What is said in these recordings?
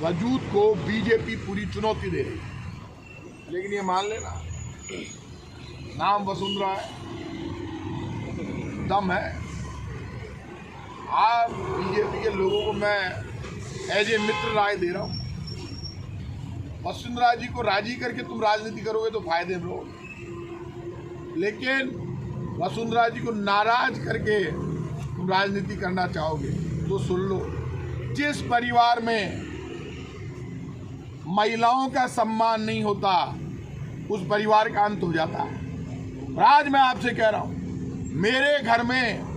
वजूद को बीजेपी पूरी चुनौती दे रही है। लेकिन ये मान लेना, नाम वसुंधरा है, दम है। आप बीजेपी के लोगों को मैं एज ए मित्र राय दे रहा हूँ, वसुंधरा जी को राजी करके तुम राजनीति करोगे तो फायदे में रहो, लेकिन वसुंधरा जी को नाराज करके तुम राजनीति करना चाहोगे तो सुन लो, जिस परिवार में महिलाओं का सम्मान नहीं होता उस परिवार का अंत हो जाता है। और आज मैं आपसे कह रहा हूं, मेरे घर में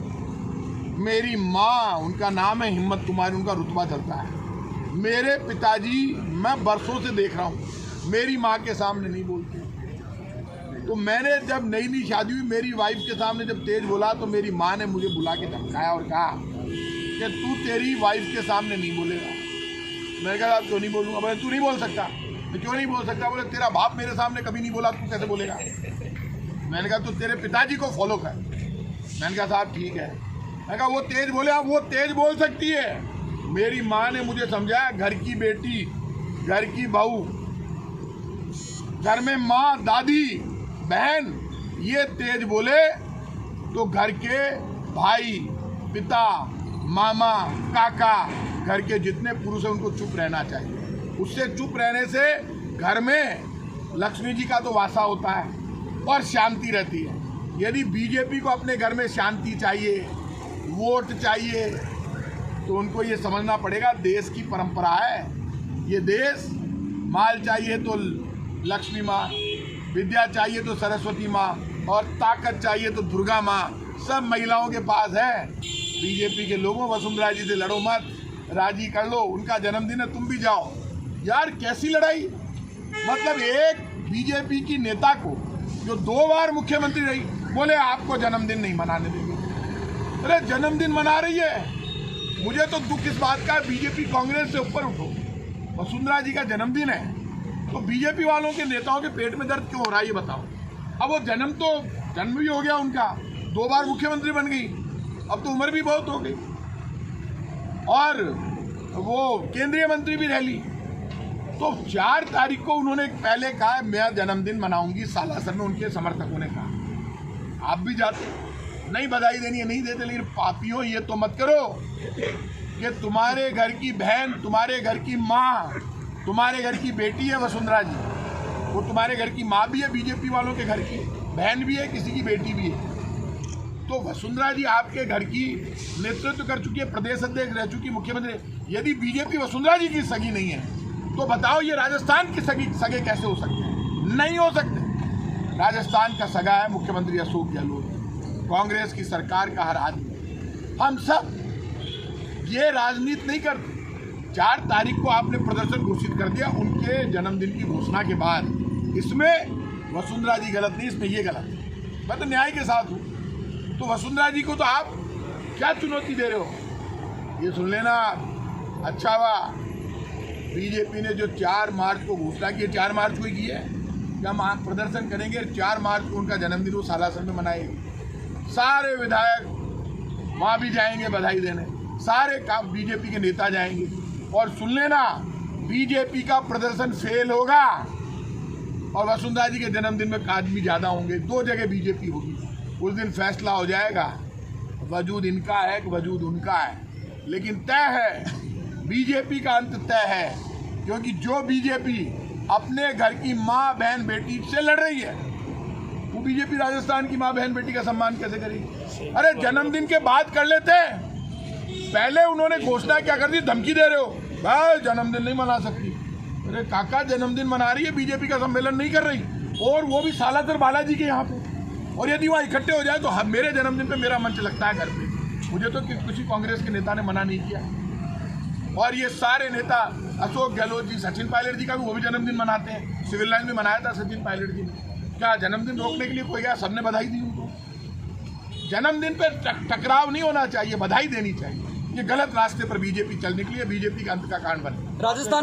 मेरी माँ, उनका नाम है हिम्मत कुमारी, उनका रुतबा चलता है। मेरे पिताजी, मैं बरसों से देख रहा हूं, मेरी माँ के सामने नहीं बोलते। तो मैंने जब नई नई शादी हुई, मेरी वाइफ के सामने जब तेज बोला तो मेरी माँ ने मुझे बुला के धमकाया और कहा कि तू तेरी वाइफ के सामने नहीं बोलेगा। मैंने कहा क्यों नहीं बोलूँगा? बोले तू नहीं बोल सकता। मैं क्यों नहीं बोल सकता? बोले तेरा बाप मेरे सामने कभी नहीं बोला, तू कैसे बोलेगा? मैंने कहा तू तेरे पिताजी को फॉलो कर। मैंने कहा साहब ठीक है। मैंने कहा वो तेज बोले, आप वो तेज बोल सकती है। मेरी माँ ने मुझे समझाया, घर की बेटी, घर की बहू, घर में माँ, दादी, बहन ये तेज बोले तो घर के भाई, पिता, मामा, काका, घर के जितने पुरुष हैं उनको चुप रहना चाहिए। उससे चुप रहने से घर में लक्ष्मी जी का तो वासा होता है और शांति रहती है। यदि बीजेपी को अपने घर में शांति चाहिए, वोट चाहिए, तो उनको ये समझना पड़ेगा देश की परंपरा है। ये देश माल चाहिए तो लक्ष्मी माँ, विद्या चाहिए तो सरस्वती माँ और ताकत चाहिए तो दुर्गा माँ, सब महिलाओं के पास है। बीजेपी के लोगों, वसुंधरा जी से लड़ो मत, राजी कर लो, उनका जन्मदिन है, तुम भी जाओ। यार कैसी लड़ाई? मतलब एक बीजेपी की नेता को जो 2 बार मुख्यमंत्री रही, बोले आपको जन्मदिन नहीं मनाने देंगे। अरे जन्मदिन मना रही है। मुझे तो दुख इस बात का है, बीजेपी कांग्रेस से ऊपर उठो। वसुंधरा जी का जन्मदिन है तो बीजेपी वालों के नेताओं के पेट में दर्द क्यों हो रहा है ये बताओ। अब वो जन्म भी हो गया उनका, 2 बार मुख्यमंत्री बन गई, अब तो उम्र भी बहुत हो गई और वो केंद्रीय मंत्री भी रह ली। तो 4 तारीख को उन्होंने पहले कहा मैं जन्मदिन मनाऊंगी सालासर में, उनके समर्थकों ने कहा। आप भी जाते, नहीं बधाई देनी है नहीं देते, लेकिन पापियों ये तो मत करो कि तुम्हारे घर की बहन, तुम्हारे घर की माँ, तुम्हारे घर की बेटी है वसुंधरा जी, वो तुम्हारे घर की माँ भी है, बीजेपी वालों के घर की बहन भी है, किसी की बेटी भी है। तो वसुंधरा जी आपके घर की नेतृत्व कर चुकी है, प्रदेश अध्यक्ष रह चुकी, मुख्यमंत्री। यदि बीजेपी वसुंधरा जी की सगी नहीं है तो बताओ ये राजस्थान की सगे कैसे हो सकते हैं? नहीं हो सकते। राजस्थान का सगा है मुख्यमंत्री अशोक गहलोत, कांग्रेस की सरकार का हर आदमी। हम सब ये राजनीति नहीं करते। 4 तारीख को आपने प्रदर्शन घोषित कर दिया उनके जन्मदिन की घोषणा के बाद। इसमें वसुंधरा जी गलत नहीं, इसमें ये गलत है। मैं तो न्याय के साथ हूँ। तो वसुंधरा जी को तो आप क्या चुनौती दे रहे हो? ये सुन लेना। अच्छा हुआ बीजेपी ने जो 4 मार्च को घोषणा की, 4 मार्च को ही की है कि हम प्रदर्शन करेंगे, 4 मार्च को उनका जन्मदिन वो सालासर में मनाएंगे। सारे विधायक वहाँ भी जाएंगे बधाई देने, सारे काम बीजेपी के नेता जाएंगे। और सुन लेना, बीजेपी का प्रदर्शन फेल होगा और वसुंधरा जी के जन्मदिन में आदमी ज़्यादा होंगे। 2 जगह बीजेपी होगी। उस दिन फैसला हो जाएगा, वजूद इनका है कि वजूद उनका है। लेकिन तय है, बीजेपी का अंत तय है, क्योंकि जो बीजेपी अपने घर की माँ, बहन, बेटी से लड़ रही है, वो बीजेपी राजस्थान की माँ, बहन, बेटी का सम्मान कैसे करेगी? अरे जन्मदिन के बाद कर लेते। पहले उन्होंने घोषणा क्या कर दी, धमकी दे रहे हो भाई जन्मदिन नहीं मना सकती। अरे काका जन्मदिन मना रही है, बीजेपी का सम्मेलन नहीं कर रही, और वो भी सालासर बालाजी के यहाँ पे। और यदि वहाँ इकट्ठे हो जाए तो मेरे जन्मदिन पे मेरा मंच लगता है घर पे। मुझे तो किसी कांग्रेस के नेता ने मना नहीं किया। और ये सारे नेता, अशोक गहलोत जी, सचिन पायलट जी का भी वो भी जन्मदिन मनाते हैं। सिविल लाइन में मनाया था सचिन पायलट जी ने। क्या जन्मदिन रोकने के लिए कोई गया? सबने बधाई दी उनको। जन्मदिन पर टकराव नहीं होना चाहिए, बधाई देनी चाहिए। ये गलत रास्ते पर बीजेपी चलने के लिए बीजेपी का अंत का कारण बने। राजस्थान